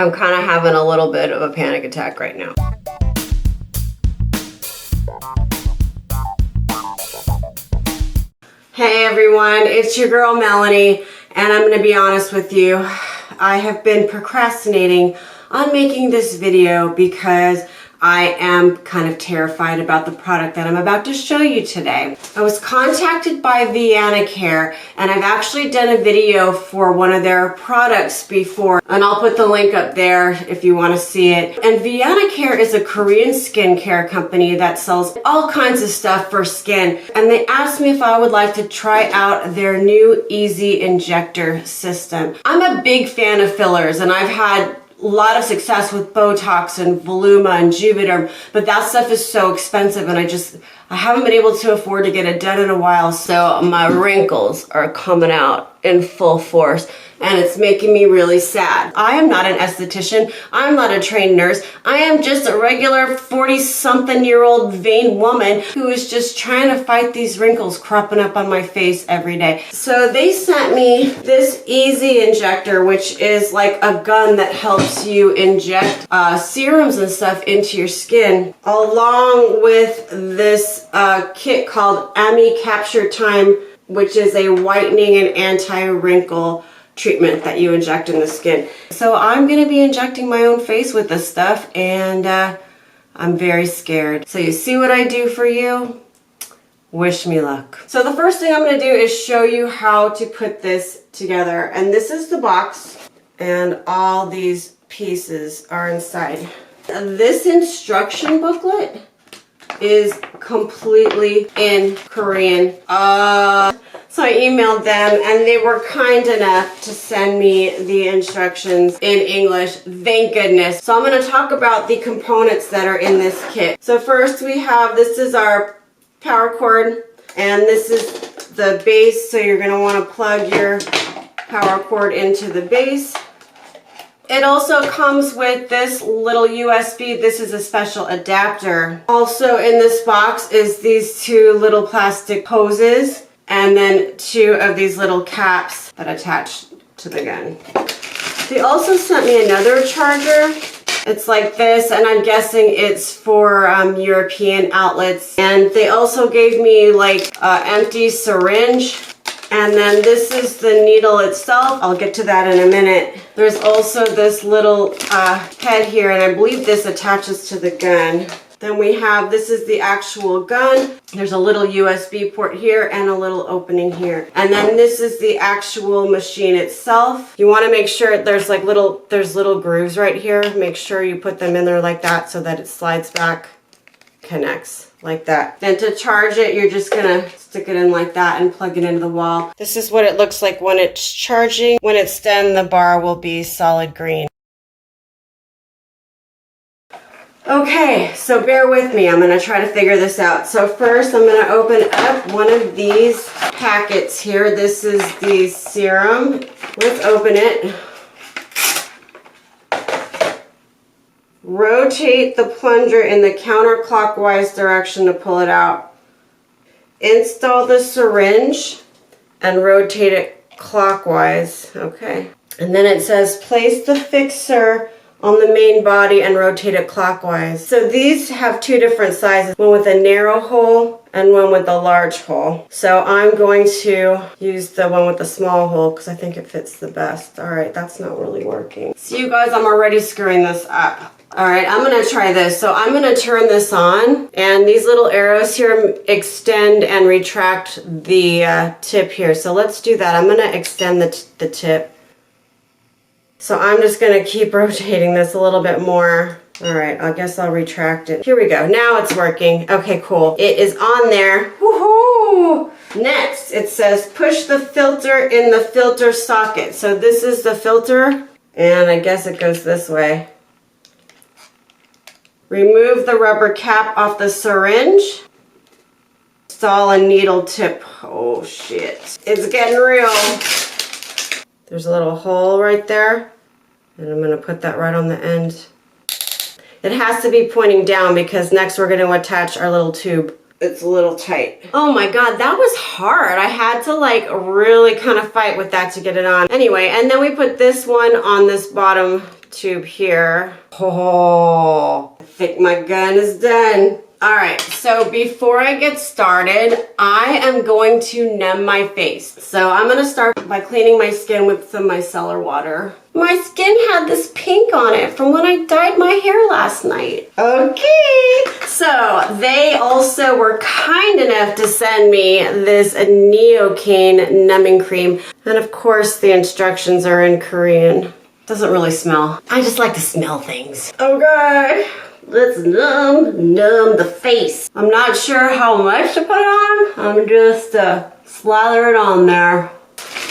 I'm kind of having a little bit of a panic attack right now. Hey everyone, it's your girl Melanie, and I'm going to be honest with you. I have been procrastinating on making this video because I am kind of terrified about the product that I'm about to show you today. I was contacted by Viana Care, and I've actually done a video for one of their products before, and I'll put the link up there if you want to see it. And Viana Care is a Korean skincare company that sells all kinds of stuff for skin, and they asked me if I would like to try out their new EzInjector system. I'm a big fan of fillers, and I've had a lot of success with Botox and Voluma and Juvederm, but that stuff is so expensive, and I haven't been able to afford to get it done in a while, so my wrinkles are coming out in full force, and it's making me really sad. I am not an esthetician. I'm not a trained nurse. I am just a regular 40-something-year-old vain woman who is just trying to fight these wrinkles cropping up on my face every day. So they sent me this EzInjector, which is like a gun that helps you inject serums and stuff into your skin, along with this kit called Ammi Capture Time, which is a whitening and anti-wrinkle treatment that you inject in the skin. So I'm gonna be injecting my own face with this stuff, and I'm very scared. So you see what I do for you? Wish me luck. So the first thing I'm gonna do is show you how to put this together. And this is the box, and all these pieces are inside. This instruction booklet is completely in Korean. So I emailed them, and they were kind enough to send me the instructions in English. Thank goodness. So I'm going to talk about the components that are in this kit. So first we have, this is our power cord, and this is the base. So you're going to want to plug your power cord into the base. It also comes with this little USB. This is a special adapter. Also in this box is these two little plastic hoses, and then two of these little caps that attach to the gun. They also sent me another charger. It's like this, and I'm guessing it's for European outlets. And they also gave me like an empty syringe. And then this is the needle itself. I'll get to that in a minute. There's also this little head here, and I believe this attaches to the gun. Then we have, this is the actual gun. There's a little USB port here and a little opening here. And then this is the actual machine itself. You want to make sure there's little grooves right here. Make sure you put them in there like that so that it slides back, connects like that. Then to charge it, you're just gonna stick it in like that and plug it into the wall. This is what it looks like when it's charging. When it's done, the bar will be solid green. Okay, so bear with me. I'm gonna try to figure this out. So first, I'm gonna open up one of these packets here. This is the serum. Let's open it. Rotate the plunger in the counterclockwise direction to pull it out. Install the syringe and rotate it clockwise. Okay. And then it says place the fixer on the main body and rotate it clockwise. So these have two different sizes, one with a narrow hole and one with a large hole. So I'm going to use the one with the small hole because I think it fits the best. All right, that's not really working. So you guys, I'm already screwing this up. All right, I'm gonna try this. So I'm gonna turn this on, and these little arrows here extend and retract the tip here. So let's do that. I'm gonna extend the tip. So I'm just gonna keep rotating this a little bit more. All right, I guess I'll retract it. Here we go, now it's working. Okay, cool. It is on there. Woohoo! Next, it says push the filter in the filter socket. So this is the filter, and I guess it goes this way. Remove the rubber cap off the syringe. Install a needle tip. Oh shit. It's getting real. There's a little hole right there, and I'm going to put that right on the end. It has to be pointing down because next we're going to attach our little tube. It's a little tight. Oh my god, that was hard. I had to like really kind of fight with that to get it on. Anyway, and then we put this one on this bottom tube here. Oh, I think my gun is done. All right, so before I get started, I am going to numb my face. So I'm gonna start by cleaning my skin with some micellar water. My skin had this pink on it from when I dyed my hair last night. Okay, so they also were kind enough to send me this Neocaine numbing cream. And of course the instructions are in Korean. Doesn't really smell. I just like to smell things. Okay. Let's numb the face. I'm not sure how much to put on. I'm just slather it on there.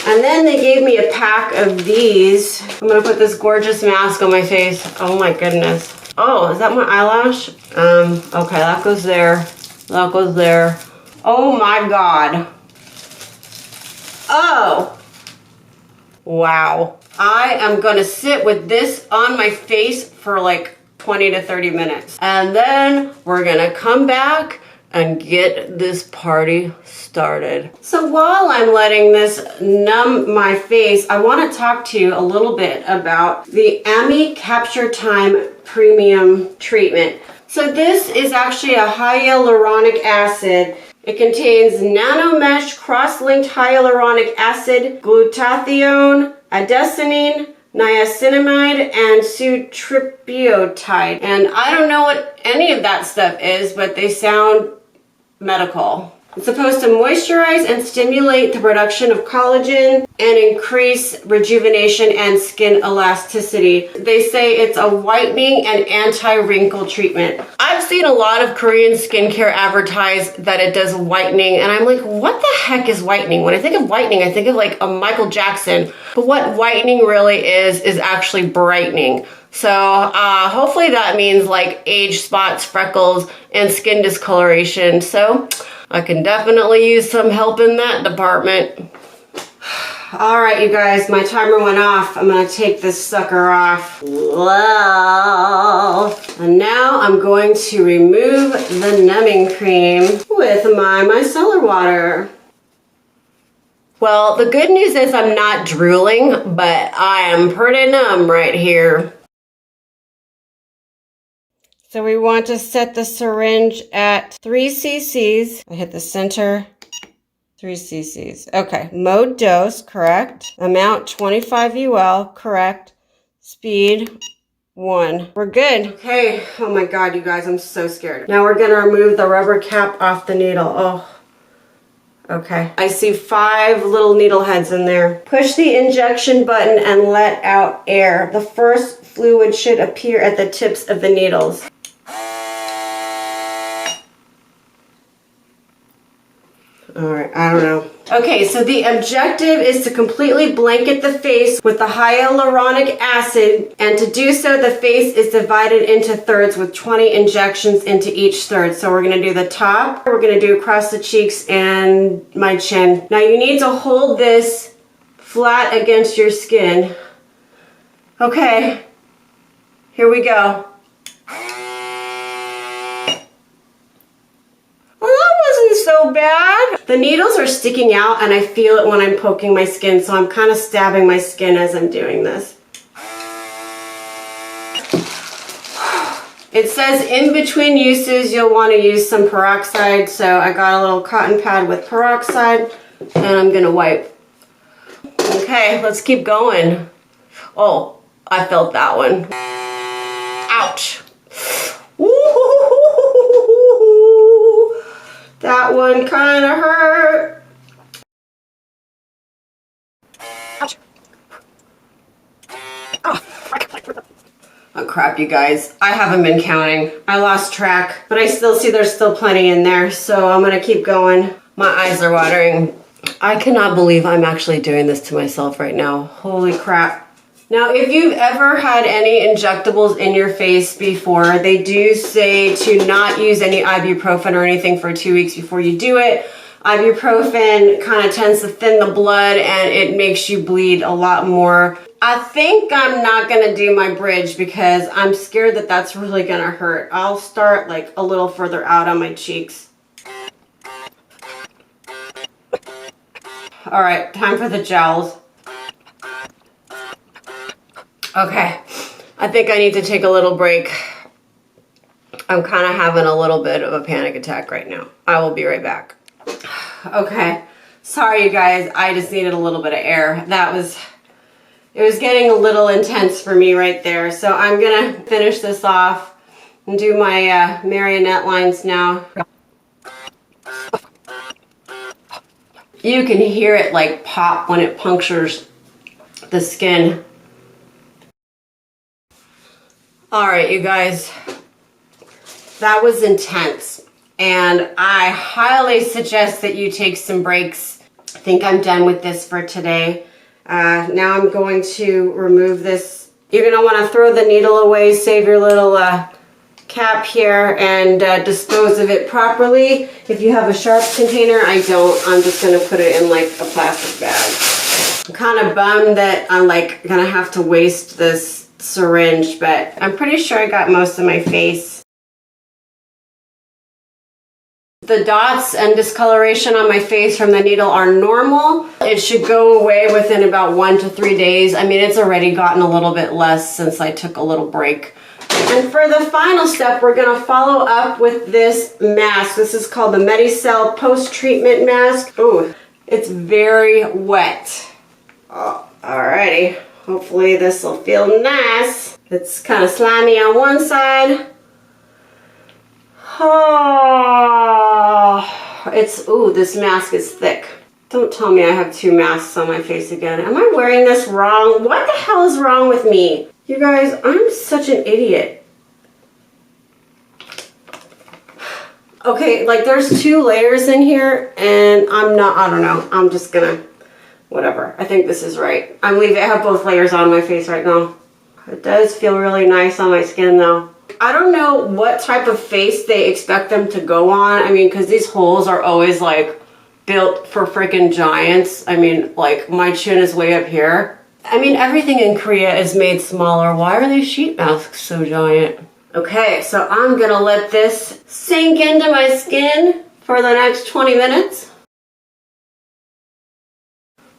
And then they gave me a pack of these. I'm gonna put this gorgeous mask on my face. Oh my goodness. Oh, is that my eyelash? Okay, that goes there. That goes there. Oh my God. Oh. Wow. I am gonna sit with this on my face for like 20 to 30 minutes. And then we're gonna come back and get this party started. So while I'm letting this numb my face, I wanna talk to you a little bit about the Ammi Capture Time Premium Treatment. So this is actually a hyaluronic acid. It contains nanomesh cross-linked hyaluronic acid, glutathione, adenosine, niacinamide, and sutriptopide. And I don't know what any of that stuff is, but they sound medical. It's supposed to moisturize and stimulate the production of collagen and increase rejuvenation and skin elasticity. They say it's a whitening and anti-wrinkle treatment. I've seen a lot of Korean skincare advertise that it does whitening, and I'm like, what the heck is whitening? When I think of whitening, I think of like a Michael Jackson. But what whitening really is actually brightening. So hopefully that means like age spots, freckles, and skin discoloration. So I can definitely use some help in that department. All right, you guys, my timer went off. I'm gonna take this sucker off. Whoa. And now I'm going to remove the numbing cream with my micellar water. Well, the good news is I'm not drooling, but I am pretty numb right here. So we want to set the syringe at 3 cc's. I hit the center, 3 cc's. Okay, mode dose, correct. Amount 25 UL, correct. Speed 1. We're good. Okay, oh my God, you guys, I'm so scared. Now we're gonna remove the rubber cap off the needle. Oh, okay. I see 5 little needle heads in there. Push the injection button and let out air. The first fluid should appear at the tips of the needles. All right, I don't know. Okay, so the objective is to completely blanket the face with the hyaluronic acid, and to do so, the face is divided into thirds with 20 injections into each third. So we're gonna do the top, we're gonna do across the cheeks and my chin. Now you need to hold this flat against your skin. Okay, here we go. So bad. The needles are sticking out and I feel it when I'm poking my skin, so I'm kind of stabbing my skin as I'm doing this. It says in between uses you'll want to use some peroxide, so I got a little cotton pad with peroxide and I'm gonna wipe. Okay, let's keep going. Oh, I felt that one. Ouch. That one kind of hurt. Ouch. Oh crap, you guys. I haven't been counting. I lost track, but I still see there's still plenty in there, so I'm gonna keep going. My eyes are watering. I cannot believe I'm actually doing this to myself right now. Holy crap. Now, if you've ever had any injectables in your face before, they do say to not use any ibuprofen or anything for 2 weeks before you do it. Ibuprofen kind of tends to thin the blood and it makes you bleed a lot more. I think I'm not gonna do my bridge because I'm scared that that's really gonna hurt. I'll start like a little further out on my cheeks. All right, time for the gels. Okay, I think I need to take a little break. I'm kind of having a little bit of a panic attack right now. I will be right back. Okay. Sorry, you guys. I just needed a little bit of air. It was getting a little intense for me right there. So I'm going to finish this off and do my marionette lines now. You can hear it like pop when it punctures the skin. All right, you guys. That was intense. And I highly suggest that you take some breaks. I think I'm done with this for today. Now I'm going to remove this. You're going to want to throw the needle away, save your little cap here, and dispose of it properly. If you have a sharps container, I don't. I'm just going to put it in like a plastic bag. I'm kind of bummed that I'm like going to have to waste this syringe, but I'm pretty sure I got most of my face. The dots and discoloration on my face from the needle are normal. It should go away within about 1 to 3 days. I mean, it's already gotten a little bit less since I took a little break. And for the final step, we're gonna follow up with this mask. This is called the Medicell Post-Treatment Mask. Ooh, it's very wet. Oh, alrighty, hopefully this will feel nice. It's kind of slimy on one side. Oh, ooh, this mask is thick. Don't tell me I have 2 masks on my face again. Am I wearing this wrong? What the hell is wrong with me? You guys, I'm such an idiot. Okay, like there's 2 layers in here and I don't know. I'm just gonna, whatever. I think this is right. I have both layers on my face right now. It does feel really nice on my skin though. I don't know what type of face they expect them to go on. I mean, because these holes are always like built for freaking giants. I mean, like my chin is way up here. I mean, everything in Korea is made smaller. Why are these sheet masks so giant? Okay, so I'm gonna let this sink into my skin for the next 20 minutes.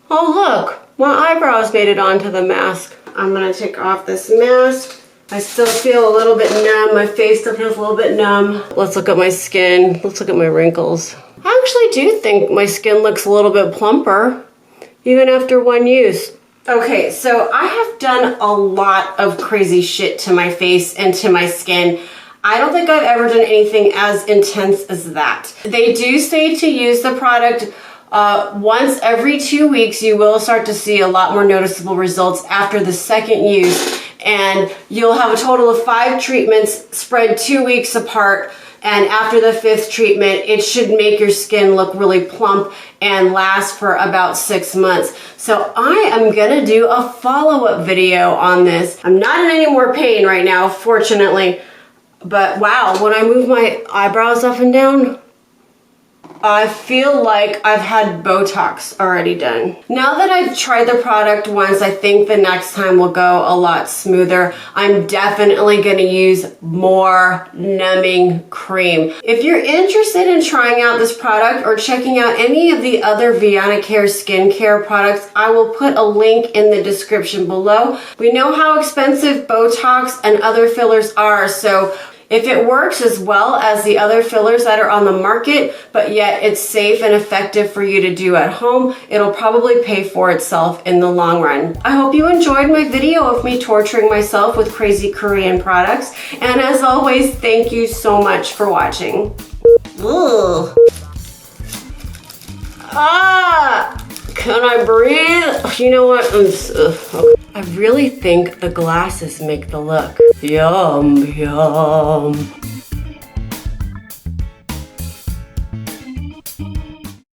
Oh look, my eyebrows made it onto the mask. I'm gonna take off this mask. I still feel a little bit numb. My face still feels a little bit numb. Let's look at my skin. Let's look at my wrinkles. I actually do think my skin looks a little bit plumper, even after 1 use. Okay, so I have done a lot of crazy shit to my face and to my skin. I don't think I've ever done anything as intense as that. They do say to use the product once every 2 weeks. You will start to see a lot more noticeable results after the 2nd use. And you'll have a total of 5 treatments spread 2 weeks apart. And after the 5th treatment, it should make your skin look really plump and last for about 6 months. So I am gonna do a follow-up video on this. I'm not in any more pain right now, fortunately. But wow, when I move my eyebrows up and down, I feel like I've had Botox already done. Now that I've tried the product once, I think the next time will go a lot smoother. I'm definitely gonna use more numbing cream. If you're interested in trying out this product or checking out any of the other Viana Care skincare products, I will put a link in the description below. We know how expensive Botox and other fillers are, so if it works as well as the other fillers that are on the market, but yet it's safe and effective for you to do at home, it'll probably pay for itself in the long run. I hope you enjoyed my video of me torturing myself with crazy Korean products. And as always, thank you so much for watching. Ugh. Ah! Can I breathe? You know what? Okay. I really think the glasses make the look. Yum, yum.